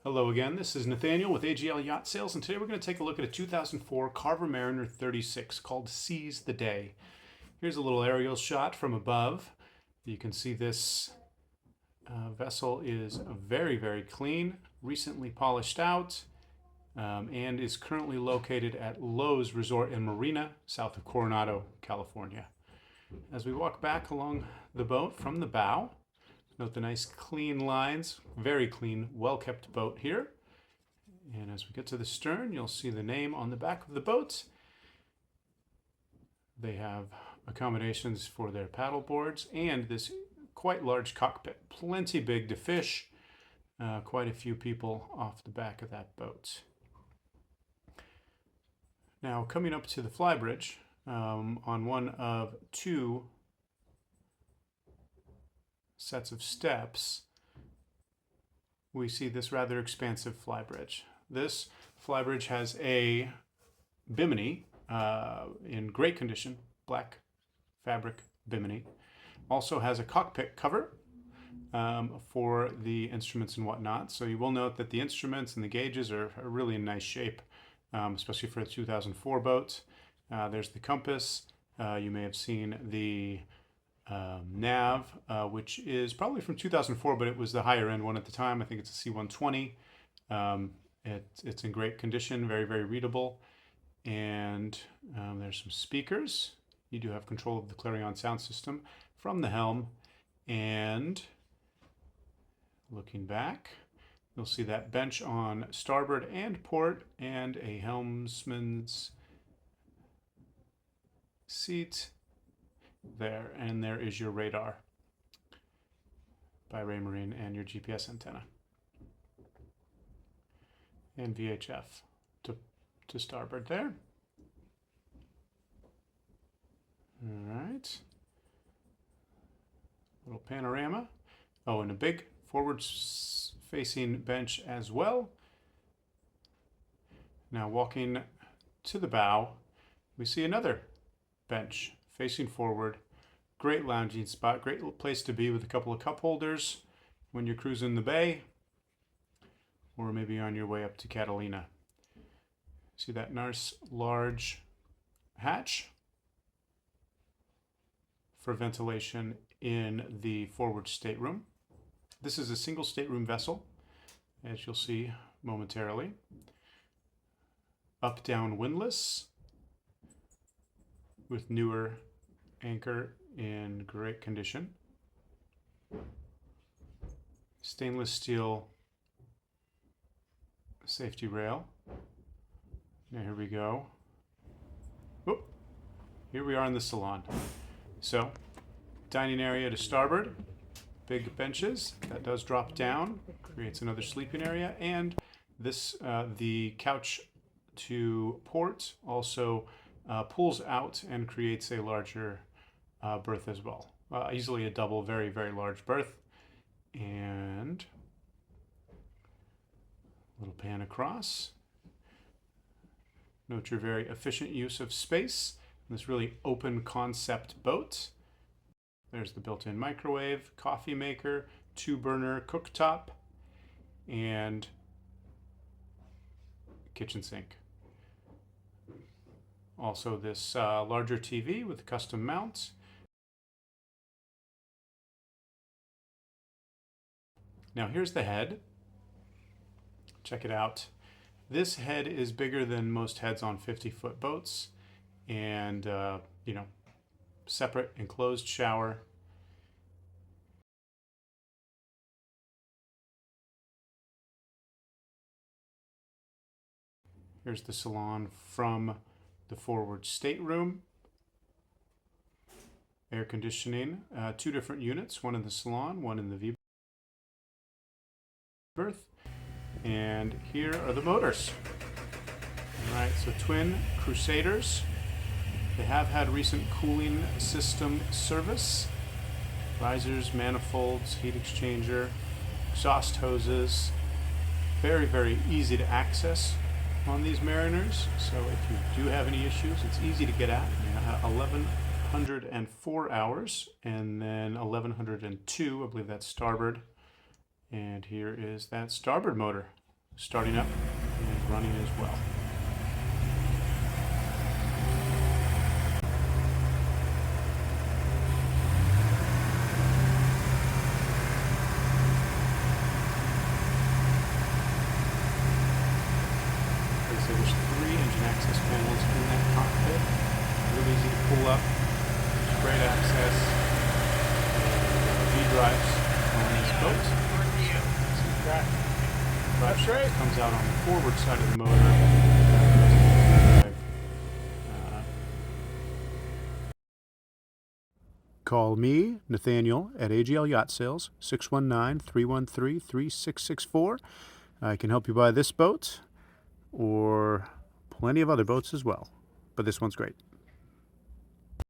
Hello again, this is Nathaniel with AGL Yacht Sales, and today we're going to take a look at a 2004 Carver Mariner 36 called Seize the Day. Here's a little aerial shot from above. You can see this vessel is very, very clean, recently polished out, and is currently located at Lowe's Resort and Marina, south of Coronado, California. As we walk back along the boat from the bow, note the nice clean lines, very clean, well-kept boat here. And as we get to the stern, you'll see the name on the back of the boat. They have accommodations for their paddle boards and this quite large cockpit, plenty big to fish, quite a few people off the back of that boat. Now coming up to the Flybridge, on one of two sets of steps, we see this rather expansive flybridge. This flybridge has a bimini in great condition, black fabric bimini. Also has a cockpit cover for the instruments and whatnot. So you will note that the instruments and the gauges are really in nice shape, especially for a 2004 boat. There's the compass. You may have seen the nav, which is probably from 2004, but it was the higher end one at the time. I think it's a C120. It's in great condition, very, very readable. And there's some speakers. You do have control of the Clarion sound system from the helm. And looking back, you'll see that bench on starboard and port and a helmsman's seat there, and there is your radar by Raymarine and your GPS antenna and VHF to starboard there. All right, little panorama. Oh, and a big forward facing bench as well. Now walking to the bow, we see another bench facing forward. Great lounging spot, great place to be with a couple of cup holders when you're cruising the bay, or maybe on your way up to Catalina. See that nice large hatch for ventilation in the forward stateroom. This is a single stateroom vessel, as you'll see momentarily. Up-down windlass with newer anchor in great condition. Stainless steel safety rail. Now here we go. Whoop. Here we are in the salon. So, dining area to starboard, big benches. That does drop down, creates another sleeping area, and this the couch to port also pulls out and creates a larger berth as well. Easily a double, very, very large berth. And a little pan across. Note your very efficient use of space in this really open concept boat. There's the built-in microwave, coffee maker, 2-burner cooktop, and kitchen sink. Also this larger TV with custom mounts. Now here's the head. Check it out. This head is bigger than most heads on 50-foot boats, and separate enclosed shower. Here's the salon from the forward stateroom. Air conditioning, 2 different units, one in the salon, one in the V berth. And here are the motors. All right, so twin Crusaders. They have had recent cooling system service. Risers, manifolds, heat exchanger, exhaust hoses. Very, very easy to access on these Mariners. So if you do have any issues, it's easy to get at. 1104 hours, and then 1102, I believe that's starboard. And here is that starboard motor. starting up and running as well. Like I said, there's 3 engine access panels in that cockpit. Really easy to pull up. There's great access. V-drives on this boat. That's right. Comes out on the forward side of the motor. Call me, Nathaniel, at AGL Yacht Sales, 619-313-3664. I can help you buy this boat or plenty of other boats as well. But this one's great.